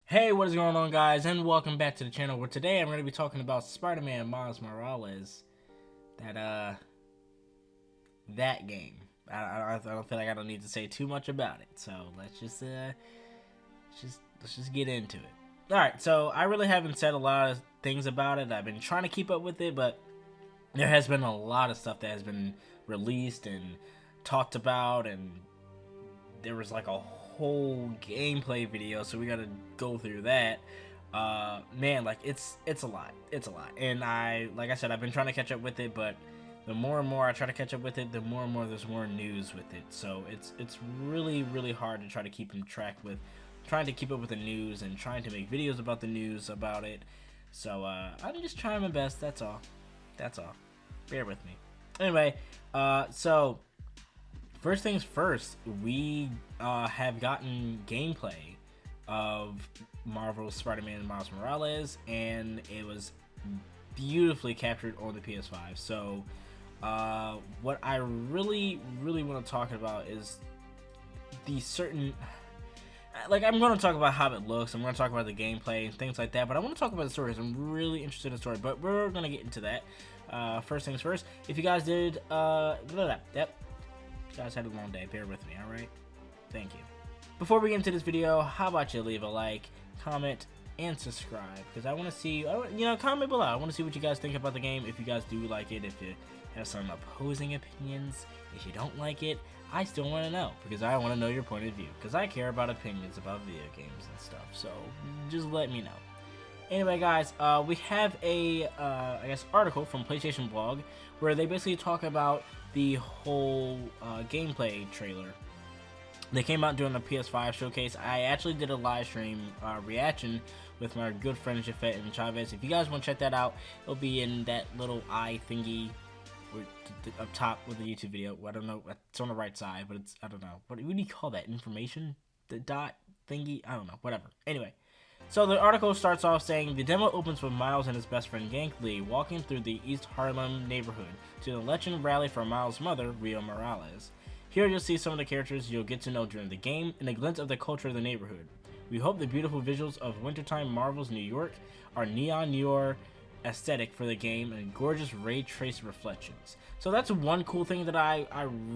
Hey, what is going on, guys, and welcome back to the channel, where today I'm going to be talking about Spider-Man Miles Morales. That game. I don't feel like I don't need to say too much about it, so let's just get into it. Alright, so I really haven't said a lot of things about it. I've been trying to keep up with it, but there has been a lot of stuff that has been released and talked about, and there was like a whole gameplay video, so we gotta go through that. Man, like it's a lot, and like I said, I've been trying to catch up with it, but the more and more I try to catch up with it, the more and more there's more news with it. So it's really hard to try to keep in track with, trying to keep up with the news and trying to make videos about the news about it. So I'm just trying my best. That's all. Bear with me. Anyway, so first things first, we have gotten gameplay of Marvel's Spider-Man Miles Morales, and it was beautifully captured on the PS5. So what I really want to talk about is the certain, like, I'm going to talk about how it looks, I'm going to talk about the gameplay and things like that, but I want to talk about the stories. I'm really interested in the story, but we're going to get into that. First things first, if you guys did, yep, you guys had a long day, bear with me, alright? Thank you. Before we get into this video, how about you leave a like, comment, and subscribe, because I want to see, comment below. I want to see what you guys think about the game, if you guys do like it, if you have some opposing opinions, if you don't like it, I still want to know, because I want to know your point of view, because I care about opinions about video games and stuff, so just let me know. Anyway, guys, we have a, I guess, article from PlayStation Blog, where they basically talk about the whole gameplay trailer. They came out during the PS5 showcase. I actually did a live stream reaction with my good friends Jafet and Chavez. If you guys want to check that out, it'll be in that little eye thingy up top with the YouTube video. I don't know, it's on the right side, but it's, I don't know, what do you call that, information? The dot thingy? I don't know, whatever. Anyway, so the article starts off saying, the demo opens with Miles and his best friend Gank Lee walking through the East Harlem neighborhood to the legend rally for Miles' mother, Rio Morales. Here you'll see some of the characters you'll get to know during the game and a glimpse of the culture of the neighborhood. We hope the beautiful visuals of wintertime Marvel's New York are neon noir aesthetic for the game and gorgeous ray trace reflections. So that's one cool thing that I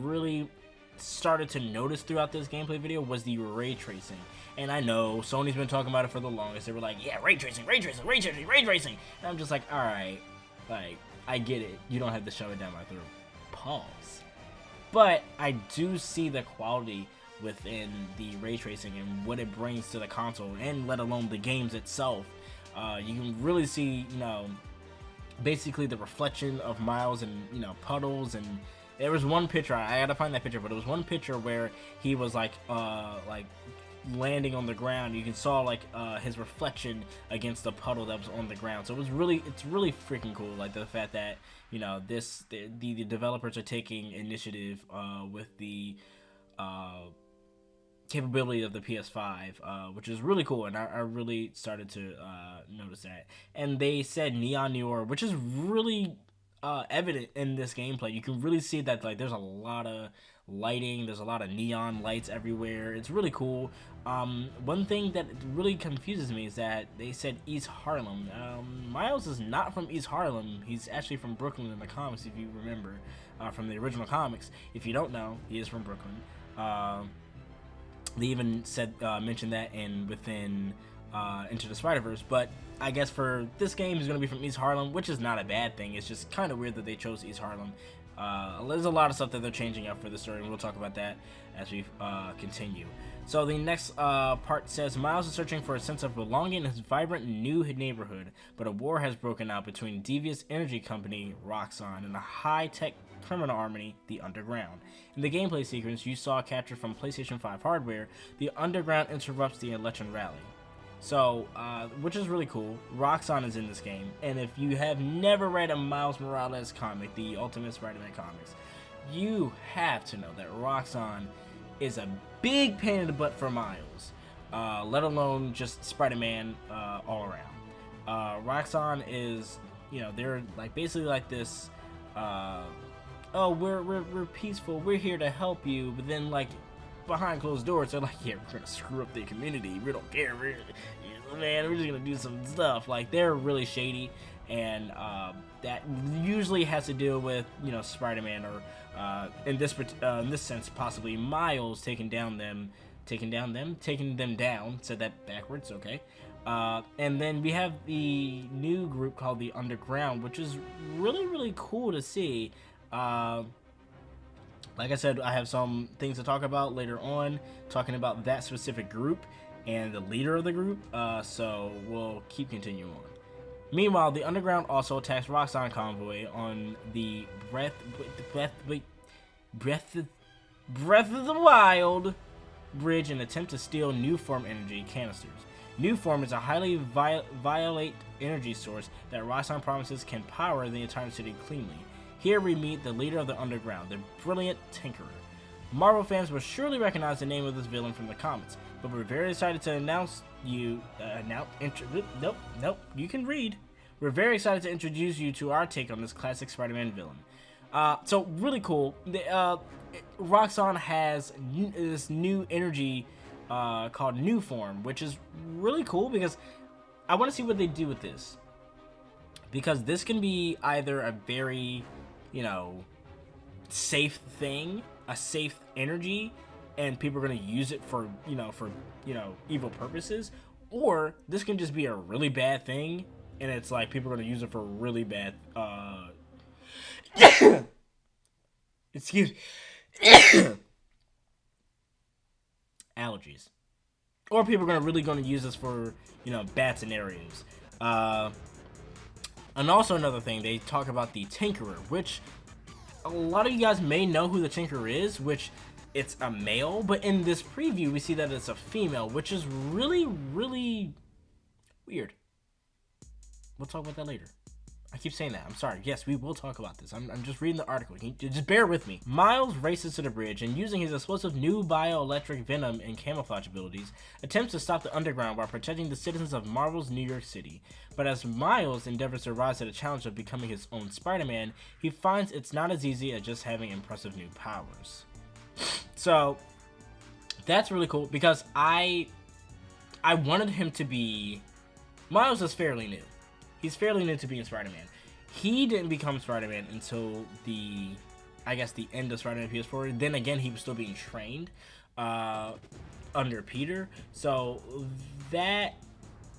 really started to notice throughout this gameplay video, was the ray tracing. And I know Sony's been talking about it for the longest. They were like, yeah, ray tracing. And I'm just like, alright, like, I get it. You don't have to shove it down my throat. Pause. But I do see the quality within the ray tracing and what it brings to the console, and let alone the games itself. You can really see, basically the reflection of Miles and, puddles. And there was one picture, I gotta find that picture, but it was one picture where he was like landing on the ground. You can saw like his reflection against the puddle that was on the ground. So it's really freaking cool, like the fact that the developers are taking initiative with the capability of the PS5, which is really cool, and I really started to notice that. And they said neon noir, which is really evident in this gameplay. You can really see that, like, there's a lot of lighting, there's a lot of neon lights everywhere. It's really cool. One thing that really confuses me is that they said East Harlem. Miles is not from East Harlem. He's actually from Brooklyn in the comics, if you remember, from the original comics. If you don't know, he is from Brooklyn. They even said mentioned that within Into the Spider-Verse, but I guess for this game he's going to be from East Harlem, which is not a bad thing. It's just kind of weird that they chose East Harlem. There's a lot of stuff that they're changing up for the story, and we'll talk about that as we continue. So the next part says, Miles is searching for a sense of belonging in his vibrant new neighborhood, but a war has broken out between devious energy company Roxxon and a high-tech criminal army, the Underground. In the gameplay sequence you saw captured from PlayStation 5 hardware, the Underground interrupts the election rally. So, which is really cool. Roxxon is in this game, and if you have never read a Miles Morales comic, the Ultimate Spider-Man comics, you have to know that Roxxon is a big pain in the butt for Miles, let alone just Spider-Man all around. Roxxon is, they're like basically like this, oh, we're peaceful, we're here to help you, but then, like, behind closed doors, they're like, yeah, we're gonna screw up the community, we don't care, man, we're just gonna do some stuff. Like, they're really shady, and that usually has to do with, you know, Spider-Man, or in this sense, possibly Miles taking them down. Said that backwards, okay. And then we have the new group called the Underground, which is really cool to see. Like I said, I have some things to talk about later on, talking about that specific group and the leader of the group, so we'll keep continuing on. Meanwhile, the Underground also attacks Roxxon convoy on the Breath of the Wild bridge in an attempt to steal New Form energy canisters. New Form is a highly violate energy source that Roxxon promises can power the entire city cleanly. Here we meet the leader of the Underground, the brilliant Tinkerer. Marvel fans will surely recognize the name of this villain from the comics, but we're very excited to you can read. We're very excited to introduce you to our take on this classic Spider-Man villain. So really cool. Roxxon has this new energy called New Form, which is really cool because I want to see what they do with this. Because this can be either a very, you know, safe thing, a safe energy, and people are going to use it for evil purposes, or this can just be a really bad thing, and it's like people are going to use it for really bad excuse allergies, or people are really going to use this for, you know, bad scenarios. And also another thing, they talk about the Tinkerer, which a lot of you guys may know who the Tinkerer is, which it's a male, but in this preview we see that it's a female, which is really weird. We'll talk about that later. I keep saying that. I'm sorry. Yes, we will talk about this. I'm just reading the article. Just bear with me. Miles races to the bridge and, using his explosive new bioelectric venom and camouflage abilities, attempts to stop the Underground while protecting the citizens of Marvel's New York City. But as Miles endeavors to rise to the challenge of becoming his own Spider-Man, he finds it's not as easy as just having impressive new powers. So that's really cool because I wanted him to be... Miles is fairly new. He's fairly new to being Spider-Man. He didn't become Spider-Man until the end of Spider-Man PS4. Then again, he was still being trained under Peter. So that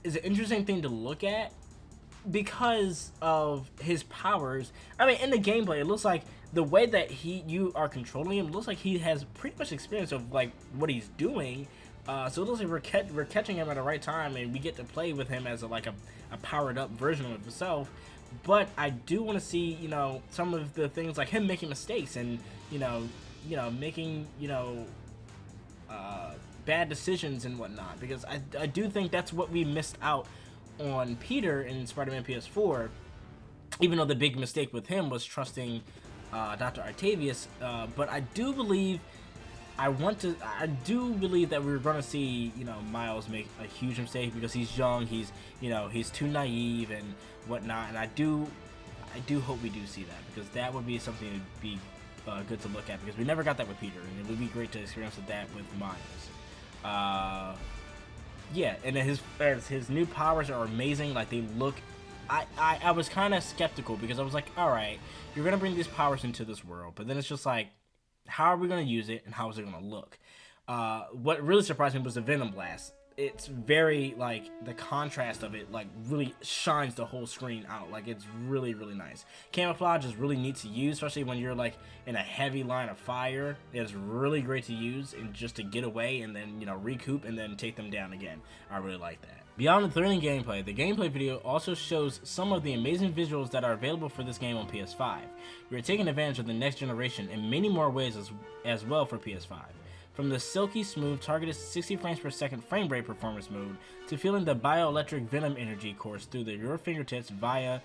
is an interesting thing to look at because of his powers. I mean, in the gameplay, it looks like the way that you are controlling him, looks like he has pretty much experience of like what he's doing. So it looks like we're catching him at the right time, and we get to play with him as a powered up version of himself. But I do want to see, you know, some of the things like him making mistakes and making bad decisions and whatnot, because I do think that's what we missed out on Peter in Spider-Man PS4. Even though the big mistake with him was trusting Dr. Octavius, but I do believe that we're going to see, you know, Miles make a huge mistake because he's young, he's too naive and whatnot, and I do hope we do see that, because that would be something to be good to look at, because we never got that with Peter, and it would be great to experience that with Miles. Yeah, and then his new powers are amazing. Like, they look... I was kind of skeptical because I was like, alright, you're going to bring these powers into this world, but then it's just like, how are we going to use it, and how is it going to look? What really surprised me was the Venom Blast. It's very, like, the contrast of it, like, really shines the whole screen out. Like, it's really nice. Camouflage is really neat to use, especially when you're, like, in a heavy line of fire. It's really great to use, and just to get away and then, you know, recoup and then take them down again. I really like that. Beyond the thrilling gameplay, the gameplay video also shows some of the amazing visuals that are available for this game on PS5. We are taking advantage of the next generation in many more ways as well for PS5. From the silky smooth targeted 60 frames per second frame rate performance mode, to feeling the bioelectric venom energy course through your fingertips via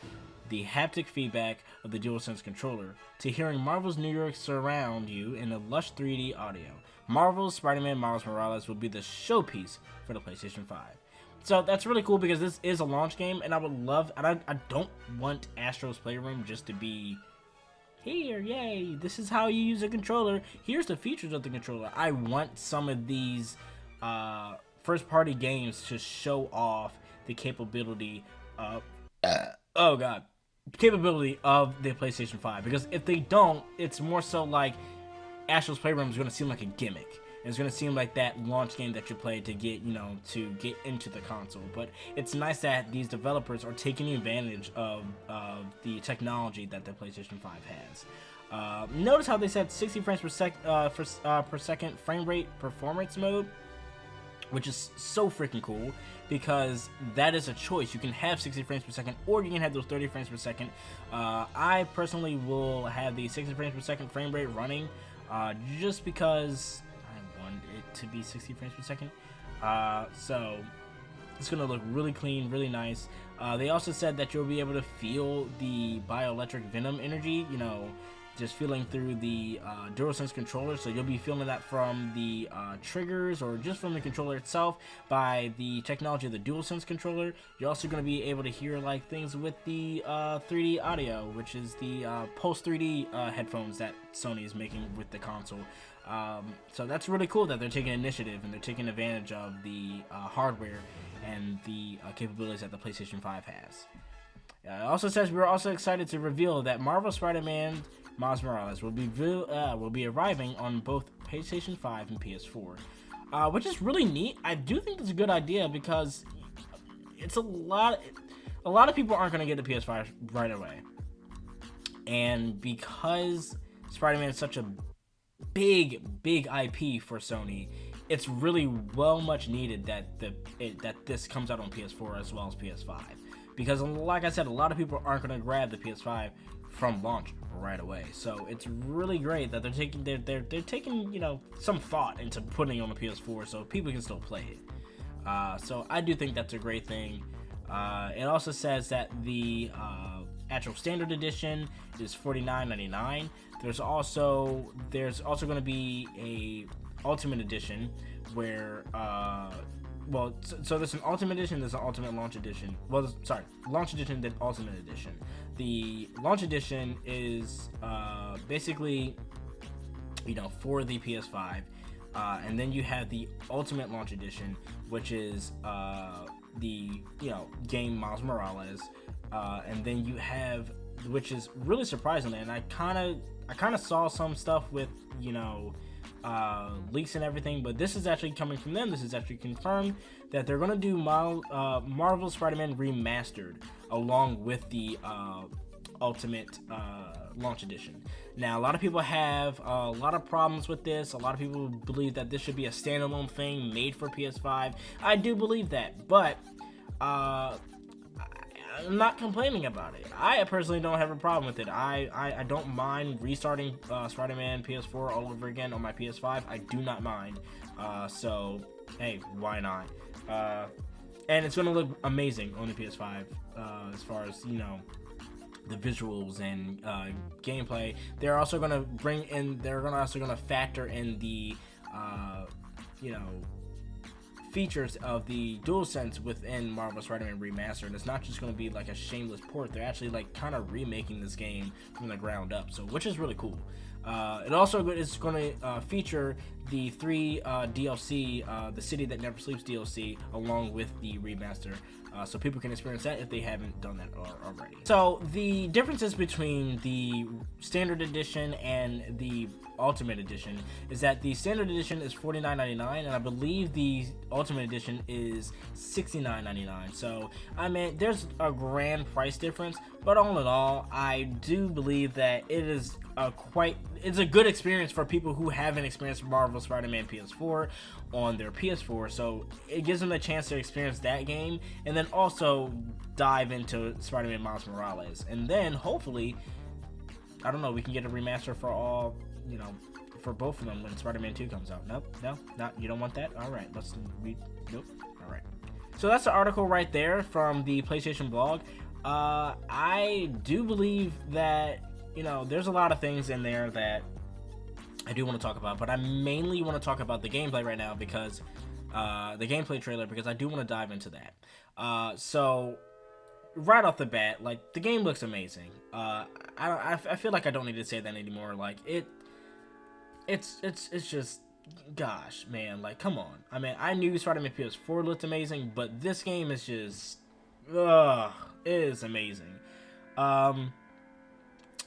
the haptic feedback of the DualSense controller, to hearing Marvel's New York surround you in a lush 3D audio. Marvel's Spider-Man Miles Morales will be the showpiece for the PlayStation 5. So that's really cool because this is a launch game, and I would love... I don't want Astro's Playroom just to be... Here, yay, this is how you use a controller. Here's the features of the controller. I want some of these first party games to show off the capability of oh god, capability of the PlayStation 5. Because if they don't, it's more so like Astro's Playroom is going to seem like a gimmick. It's going to seem like that launch game that you play to get, to get into the console. But it's nice that these developers are taking advantage of the technology that the PlayStation 5 has. Notice how they said 60 frames per second frame rate performance mode, which is so freaking cool, because that is a choice. You can have 60 frames per second, or you can have those 30 frames per second. I personally will have the 60 frames per second frame rate running, just because I want it to be 60 frames per second. So it's gonna look really clean, really nice. They also said that you'll be able to feel the bioelectric venom energy, just feeling through the DualSense controller. So you'll be feeling that from the triggers, or just from the controller itself by the technology of the DualSense controller. You're also going to be able to hear like things with the 3D audio, which is the Pulse 3D headphones that Sony is making with the console. So that's really cool that they're taking initiative and they're taking advantage of the hardware and the capabilities that the PlayStation 5 has. It also says we're also excited to reveal that Marvel Spider-Man Miles Morales will be arriving on both PlayStation 5 and PS4, which is really neat. I do think it's a good idea, because it's a lot of people aren't going to get the PS5 right away, and because Spider-Man is such a big IP for Sony, it's really much needed that that this comes out on PS4 as well as PS5, because like I said, a lot of people aren't going to grab the PS5 from launch right away. So it's really great that they're taking some thought into putting it on the PS4 so people can still play it. So I do think that's a great thing. It also says that the actual standard edition is $49.99. There's also going to be a ultimate edition where so there's an ultimate edition, there's an ultimate launch edition. Well, sorry, launch edition, then ultimate edition. The launch edition is basically, for the PS5, and then you have the ultimate launch edition, which is the game Miles Morales, and then you have, which is really surprisingly, and I kind of saw some stuff with leaks and everything, but this is actually coming from them. This is actually confirmed that they're going to do Marvel Spider-Man Remastered along with the Ultimate Launch Edition. Now, a lot of people have a lot of problems with this. A lot of people believe that this should be a standalone thing made for PS5. I do believe that, but I'm not complaining about it. I personally don't have a problem with it. I don't mind restarting Spider-Man PS4 all over again on my PS5. I do not mind. So, hey, why not? And it's going to look amazing on the PS5 as far as, the visuals and gameplay. They're also going to factor in the, features of the DualSense within Marvel Spider-Man Remastered. It's not just going to be like a shameless port. They're actually like kind of remaking this game from the ground up, so which is really cool. It also is going to feature the 3 DLC, the City That Never Sleeps DLC, along with the remaster, so people can experience that if they haven't done that already. So the differences between the Standard Edition and the Ultimate Edition is that the Standard Edition is $49.99, and I believe the Ultimate Edition is $69.99. So I mean, there's a grand price difference, but all in all, I do believe that it is it's a good experience for people who haven't experienced Marvel Spider-Man PS4 on their PS4. So it gives them a chance to experience that game, and then also dive into Spider-Man Miles Morales, and then hopefully, I don't know, we can get a remaster for all, for both of them when Spider-Man 2 comes out. Nope, no, not, you don't want that? All right, let's read. Nope. All right. So that's the article right there from the PlayStation blog. I do believe that, there's a lot of things in there that I do want to talk about, but I mainly want to talk about the gameplay right now, because the gameplay trailer, because I do want to dive into that. So right off the bat, like, the game looks amazing. I feel like I don't need to say that anymore. Like, it's just gosh, man, like, come on. I mean, I knew Spider-Man PS4 looked amazing, but this game is just, it is amazing.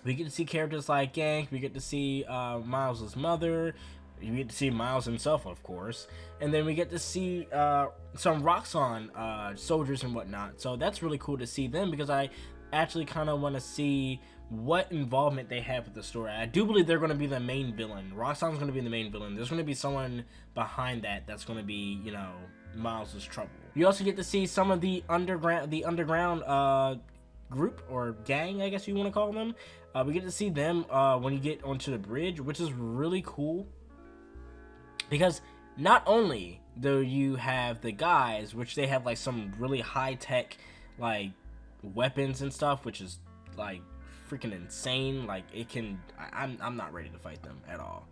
We get to see characters like Gank. We get to see Miles' mother. You get to see Miles himself, of course. And then we get to see some Roxxon soldiers and whatnot. So that's really cool to see them, because I actually kind of want to see what involvement they have with the story. I do believe they're going to be the main villain. Roxxon's going to be the main villain. There's going to be someone behind that's going to be, you know, Miles' trouble. You also get to see some of the underground group or gang, I guess you want to call them. We get to see them when you get onto the bridge, which is really cool, because not only do you have the guys, which they have like some really high-tech like weapons and stuff, which is like freaking insane. Like, it can, I'm not ready to fight them at all.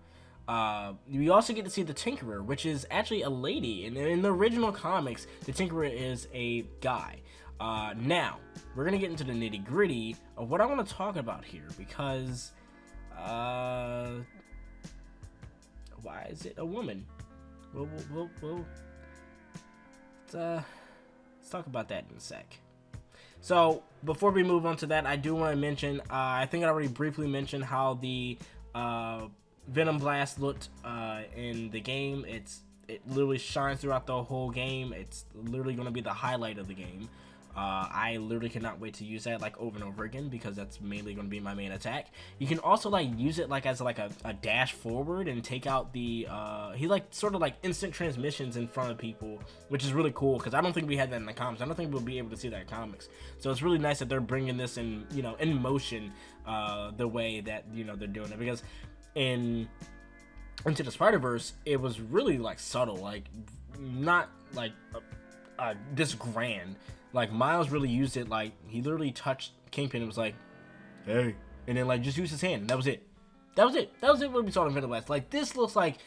We also get to see the Tinkerer, which is actually a lady. In the original comics, the Tinkerer is a guy. Now, we're going to get into the nitty gritty of what I want to talk about here, because, why is it a woman? Let's talk about that in a sec. So, before we move on to that, I do want to mention, I think I already briefly mentioned how the, Venom Blast looked, in the game. It literally shines throughout the whole game. It's literally going to be the highlight of the game. I literally cannot wait to use that like over and over again, because that's mainly going to be my main attack. You can also like use it like as like a dash forward and take out the he like sort of like instant transmissions in front of people, which is really cool, because I don't think we had that in the comics. I don't think we'll be able to see that in comics. So it's really nice that they're bringing this in, you know, in motion, the way that, you know, they're doing it, because in Into the Spider-Verse, it was really like subtle, like not like this grand. Like, Miles really used it, like, he literally touched Kingpin and was like, hey, and then, like, just used his hand, and that was it. That was it when we saw the Venom Blast. Like, this looks like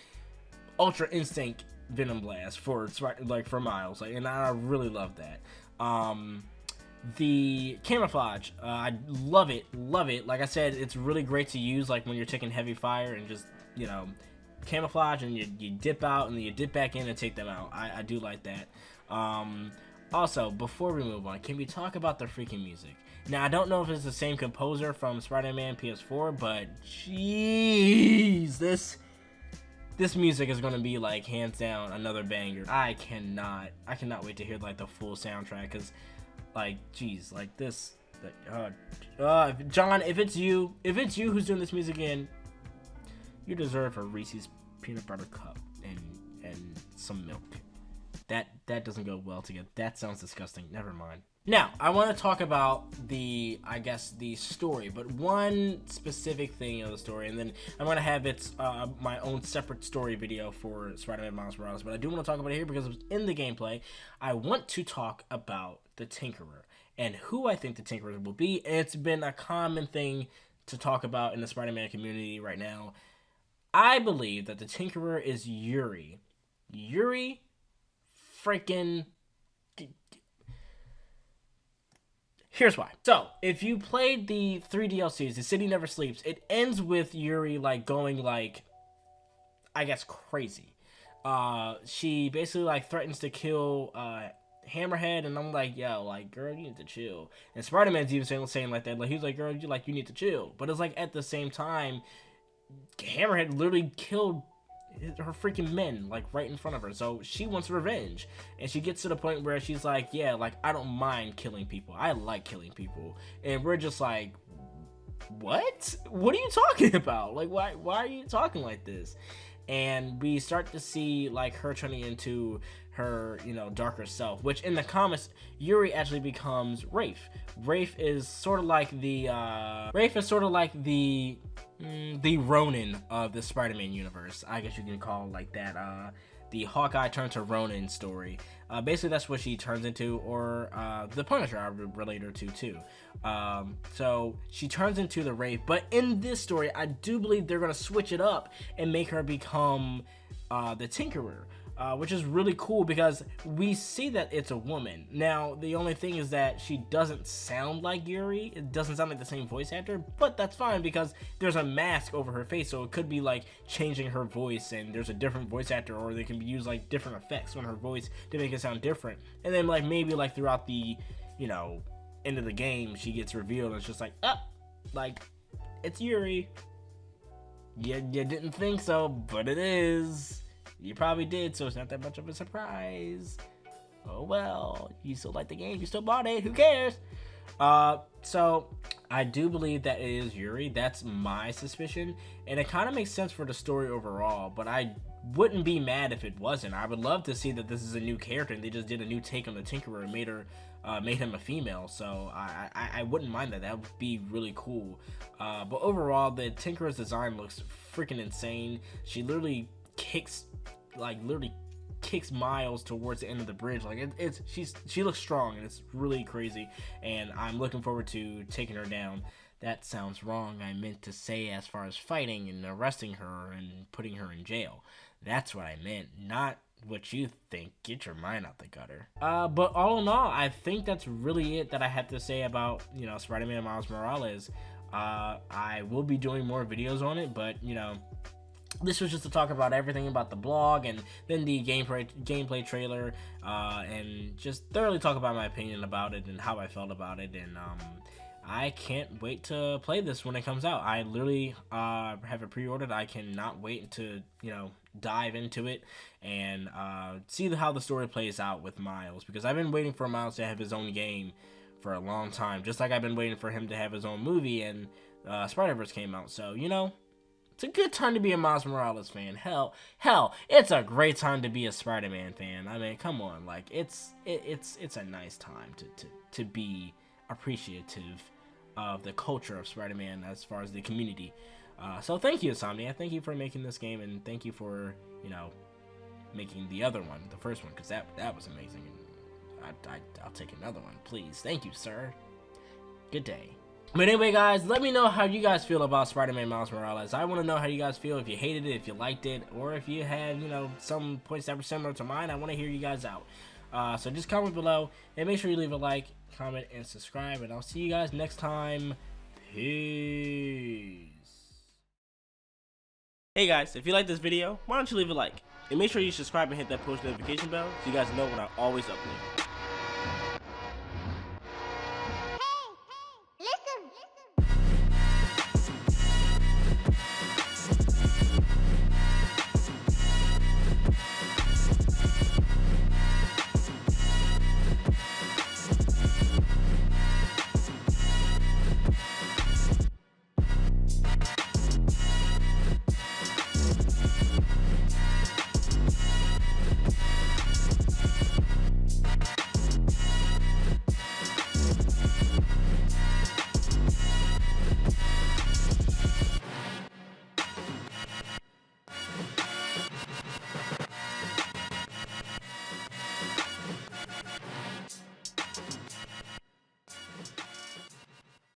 Ultra Instinct Venom Blast for Miles, like, and I really love that. The camouflage, I love it. Like I said, it's really great to use, like, when you're taking heavy fire and just, you know, camouflage, and you dip out, and then you dip back in and take them out. I do like that. Also, before we move on, can we talk about the freaking music? Now, I don't know if it's the same composer from Spider-Man PS4, but jeez, this music is gonna be like hands down another banger. I cannot wait to hear like the full soundtrack, cause like, jeez, like this, John, if it's you who's doing this music again, you deserve a Reese's peanut butter cup and some milk. That doesn't go well together. That sounds disgusting. Never mind. Now, I want to talk about the story, but one specific thing of the story, and then I'm going to have my own separate story video for Spider-Man Miles Morales, but I do want to talk about it here because it was in the gameplay. I want to talk about the Tinkerer and who I think the Tinkerer will be, and it's been a common thing to talk about in the Spider-Man community right now. I believe that the Tinkerer is Yuri. Yuri freaking... Here's why. So, if you played the 3 DLCs, The City Never Sleeps, it ends with Yuri, like, going, like, I guess, crazy. She basically, like, threatens to kill, Hammerhead, and I'm like, yo, like, girl, you need to chill. And Spider-Man's even saying like that, like, he's like, girl, you need to chill. But it's like, at the same time, Hammerhead literally killed her freaking men, like, right in front of her. So she wants revenge, and she gets to the point where she's like, yeah, like, I don't mind killing people, I like killing people. And we're just like, what are you talking about? Like, why are you talking like this? And we start to see, like, her turning into her, you know, darker self, which in the comics, Yuri actually becomes Rafe. Rafe is sort of like the Ronin of the Spider-Man universe. I guess you can call it like that. The Hawkeye turns to Ronin story. Basically, that's what she turns into, or the Punisher I would relate her to too. So she turns into the Wraith, but in this story, I do believe they're gonna switch it up and make her become the Tinkerer. which is really cool because we see that it's a woman. Now, the only thing is that she doesn't sound like Yuri. It doesn't sound like the same voice actor, but that's fine because there's a mask over her face, so it could be like changing her voice and there's a different voice actor, or they can use like different effects on her voice to make it sound different. And then like maybe like throughout the, you know, end of the game, she gets revealed and it's just like, like, it's Yuri. You didn't think so, but it is. You probably did, so it's not that much of a surprise. Oh well, you still like the game, you still bought it, who cares? So I do believe that it is Yuri. That's my suspicion, and it kind of makes sense for the story overall, but I wouldn't be mad if it wasn't. I would love to see that this is a new character and they just did a new take on the Tinkerer and made him a female, so I wouldn't mind that. That would be really cool. But overall, the Tinkerer's design looks freaking insane. She literally kicks Miles towards the end of the bridge. Like she looks strong and it's really crazy, and I'm looking forward to taking her down. That sounds wrong. I meant to say as far as fighting and arresting her and putting her in jail. That's what I meant, not what you think. Get your mind out the gutter. But all in all, I think that's really it that I have to say about, you know, Spider-Man Miles Morales. I will be doing more videos on it, but, you know, this was just to talk about everything about the blog and then the gameplay trailer, and just thoroughly talk about my opinion about it and how I felt about it. And I can't wait to play this when it comes out. I literally have it pre-ordered. I cannot wait to, you know, dive into it and see how the story plays out with Miles, because I've been waiting for Miles to have his own game for a long time, just like I've been waiting for him to have his own movie, and Spider-Verse came out. So, you know, it's a good time to be a Miles Morales fan. Hell, it's a great time to be a Spider-Man fan. I mean, come on, like it's a nice time to be appreciative of the culture of Spider-Man as far as the community. So thank you, Insomnia. Thank you for making this game, and thank you for, you know, making the other one, the first one, because that was amazing. And I'll take another one, please. Thank you, sir. Good day. But anyway, guys, let me know how you guys feel about Spider-Man Miles Morales. I want to know how you guys feel, if you hated it, if you liked it, or if you had, you know, some points that were similar to mine. I want to hear you guys out. So just comment below, and make sure you leave a like, comment, and subscribe, and I'll see you guys next time. Peace. Hey guys, if you like this video, why don't you leave a like, and make sure you subscribe and hit that post notification bell so you guys know when I always upload.